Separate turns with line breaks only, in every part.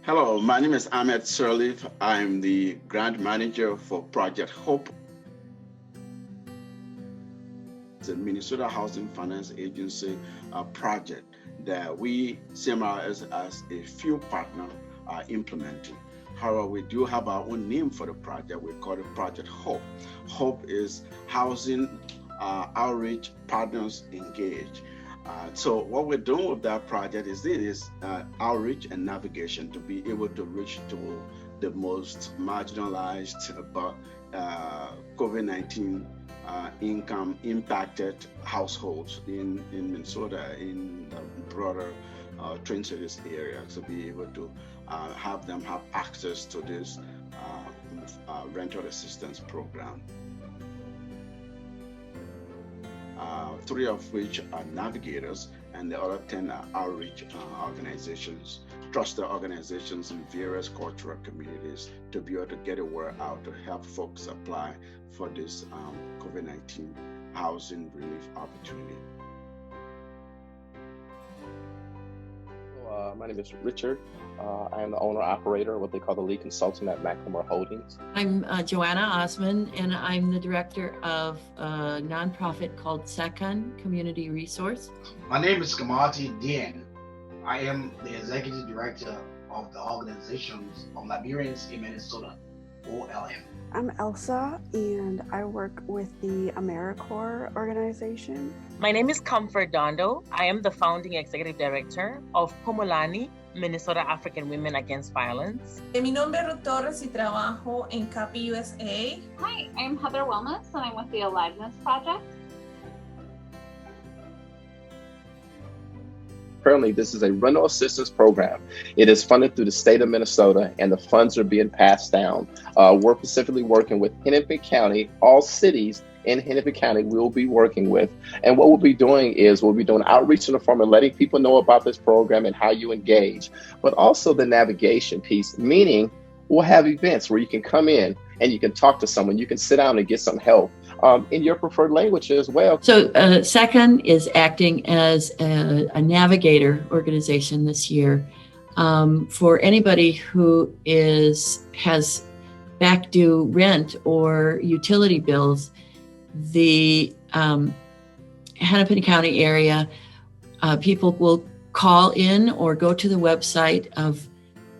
Hello, my name is Ahmed Sirleaf. I'm the grant manager for Project Hope. It's a Minnesota Housing Finance Agency project that we, CMR, as a few partner are implementing. However, we do have our own name for the project. We call it Project Hope. Hope is Housing Outreach Partners Engage. So what we're doing with that project is outreach and navigation to be able to reach to the most marginalized about COVID-19 income impacted households in Minnesota, in the broader Twin Cities area, to be able to have them have access to this rental assistance program. Three of which are navigators, and the other 10 are outreach organizations, trusted organizations in various cultural communities to be able to get a word out to help folks apply for this COVID-19 housing relief opportunity.
My name is Richard. I am the owner-operator of what they call the lead consultant at McLemore Holdings.
I'm Joanna Osman, and I'm the director of a nonprofit called Second Community Resource.
My name is Kamati Dien. I am the executive director of the Organizations of Liberians in Minnesota, OLM.
I'm Elsa, and I work with the AmeriCorps organization.
My name is Comfort Dondo. I am the founding executive director of Pomolani, Minnesota African Women Against Violence.
Mi nombre es Ruth Torres y trabajo en CAPI USA.
Hi, I'm Heather Wellness, and I'm with the Aliveness Project.
Currently, this is a rental assistance program. It is funded through the state of Minnesota, and the funds are being passed down. We're specifically working with Hennepin County. All cities in Hennepin County we'll be working with. And what we'll be doing is we'll be doing outreach in the form of letting people know about this program and how you engage, but also the navigation piece, meaning we'll have events where you can come in and you can talk to someone, you can sit down and get some help in your preferred language as well.
So Second is acting as a navigator organization this year for anybody who has back due rent or utility bills. The Hennepin County area, people will call in or go to the website of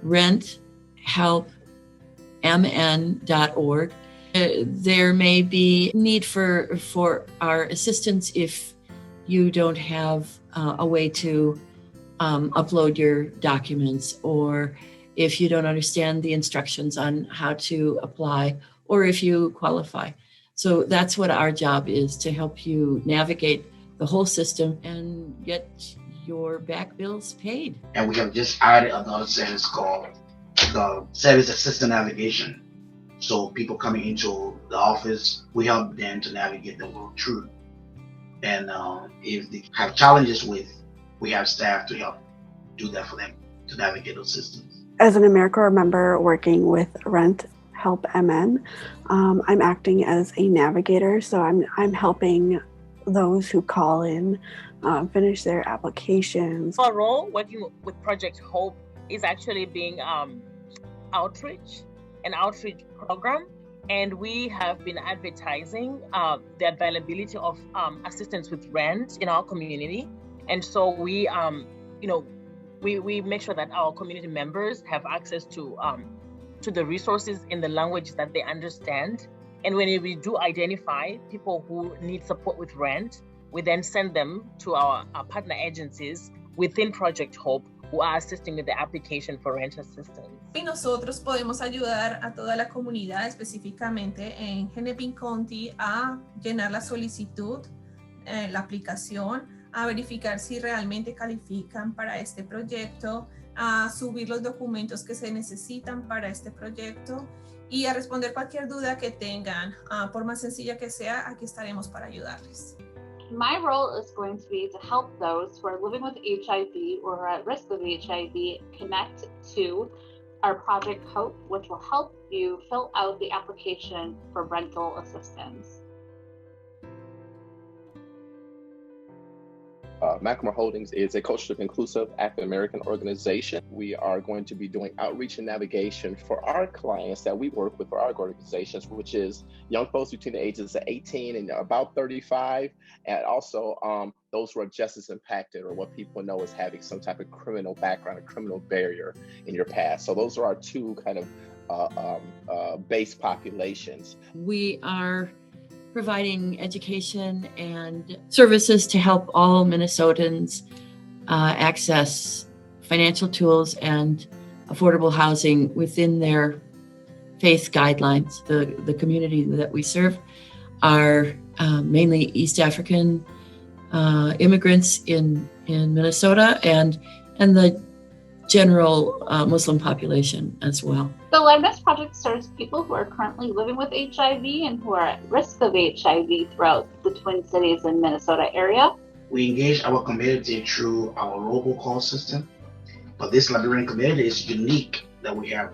renthelpmn.org. There may be need for our assistance if you don't have a way to upload your documents, or if you don't understand the instructions on how to apply, or if you qualify. So that's what our job is, to help you navigate the whole system and get your back bills paid.
And we have just added another service called the Service Assistant Navigation. So people coming into the office, we help them to navigate the world through. And if they have challenges with, we have staff to help do that for them, to navigate those systems.
As an AmeriCorps member working with Rent Help MN, I'm acting as a navigator, so I'm helping those who call in finish their applications.
Our role working with Project Hope is actually being an outreach program, and we have been advertising the availability of assistance with rent in our community. And so we make sure that our community members have access to the resources in the language that they understand. And when we do identify people who need support with rent, we then send them to our partner agencies within Project Hope, who are assisting with the application for rent assistance.
Y nosotros podemos ayudar a toda la comunidad, específicamente en Hennepin County, a llenar la solicitud, la aplicación, a verificar si realmente califican para este proyecto, a subir los documentos que se necesitan para este proyecto y a responder cualquier duda que tengan. Por más sencilla que sea, aquí estaremos para ayudarles.
My role is going to be to help those who are living with HIV or are at risk of HIV connect to our Project Hope, which will help you fill out the application for rental assistance.
Macklemore Holdings is a culturally inclusive African American organization. We are going to be doing outreach and navigation for our clients that we work with for our organizations, which is young folks between the ages of 18 and about 35, and also those who are just as impacted, or what people know as having some type of criminal background, a criminal barrier in your past. So those are our two kind of base populations.
We are providing education and services to help all Minnesotans access financial tools and affordable housing within their faith guidelines. The community that we serve are mainly East African immigrants in Minnesota and the general Muslim population as well.
The Liveness Project serves people who are currently living with HIV and who are at risk of HIV throughout the Twin Cities and Minnesota area.
We engage our community through our robocall system, but this Liberian community is unique that we have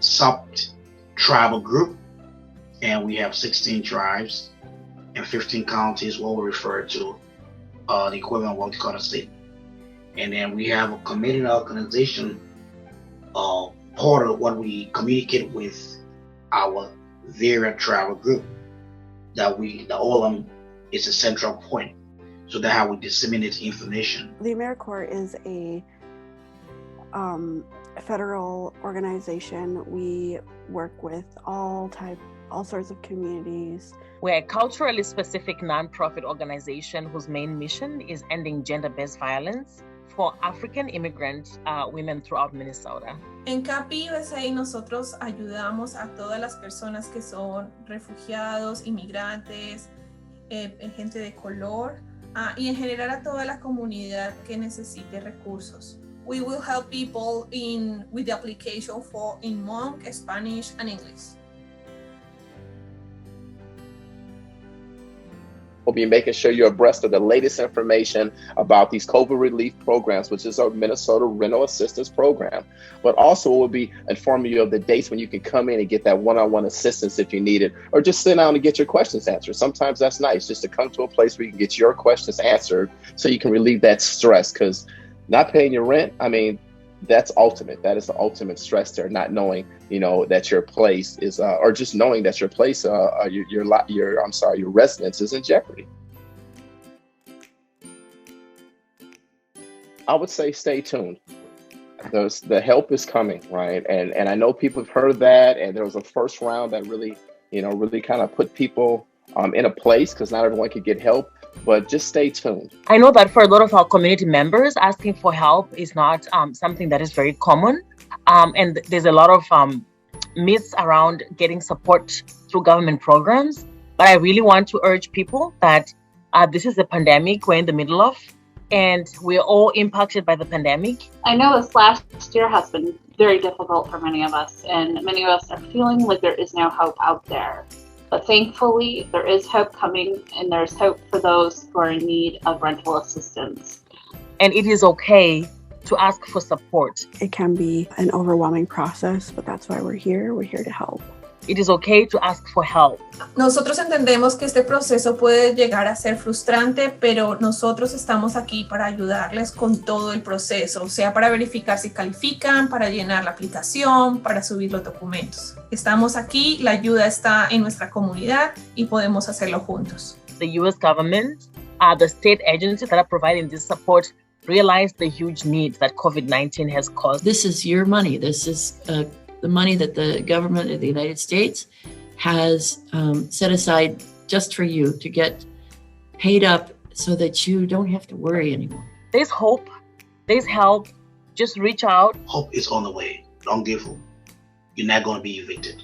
sub-tribal group, and we have 16 tribes and 15 counties, what we refer to the equivalent of what we call a state. And then we have a community organization portal when we communicate with our various tribal group that all of them is a central point. So that's how we disseminate information.
The AmeriCorps is a federal organization. We work with all sorts of communities.
We're a culturally specific nonprofit organization whose main mission is ending gender-based violence for African immigrant women throughout Minnesota.
En CAPI USA nosotros ayudamos a todas las personas que son refugiados, inmigrantes, gente de color y en general a toda la comunidad que necesite recursos. We will help people with the application in Hmong, Spanish, and English.
We'll be making sure you're abreast of the latest information about these COVID relief programs, which is our Minnesota Rental Assistance Program. But also we'll be informing you of the dates when you can come in and get that one-on-one assistance if you need it, or just sit down and get your questions answered. Sometimes that's nice, just to come to a place where you can get your questions answered so you can relieve that stress, because not paying your rent, I mean, that's ultimate. That is the ultimate stress there, not knowing, that your place is, or just knowing that your place, your residence is in jeopardy. I would say stay tuned. The help is coming, right? And I know people have heard that, and there was a first round that really kind of put people in a place, because not everyone could get help. But just stay tuned.
I know that for a lot of our community members, asking for help is not something that is very common. And there's a lot of myths around getting support through government programs. But I really want to urge people that this is a pandemic we're in the middle of, and we're all impacted by the pandemic.
I know this last year has been very difficult for many of us, and many of us are feeling like there is no hope out there. But thankfully, there is hope coming, and there's hope for those who are in need of rental assistance.
And it is okay to ask for support.
It can be an overwhelming process, but that's why we're here. We're here to help.
It is okay to ask for help.
Nosotros entendemos que este proceso puede llegar a ser frustrante, pero nosotros estamos aquí para ayudarles con todo el proceso, sea para verificar si califican, para llenar la aplicación, para subir los documentos. Estamos aquí, la ayuda está en nuestra comunidad y podemos hacerlo juntos.
The U.S. government, the state agencies that are providing this support realize the huge need that COVID-19 has caused.
This is your money. This is the money that the government of the United States has set aside just for you to get paid up so that you don't have to worry anymore.
There's hope. There's help. Just reach out.
Hope is on the way. Don't give up. You're not going to be evicted.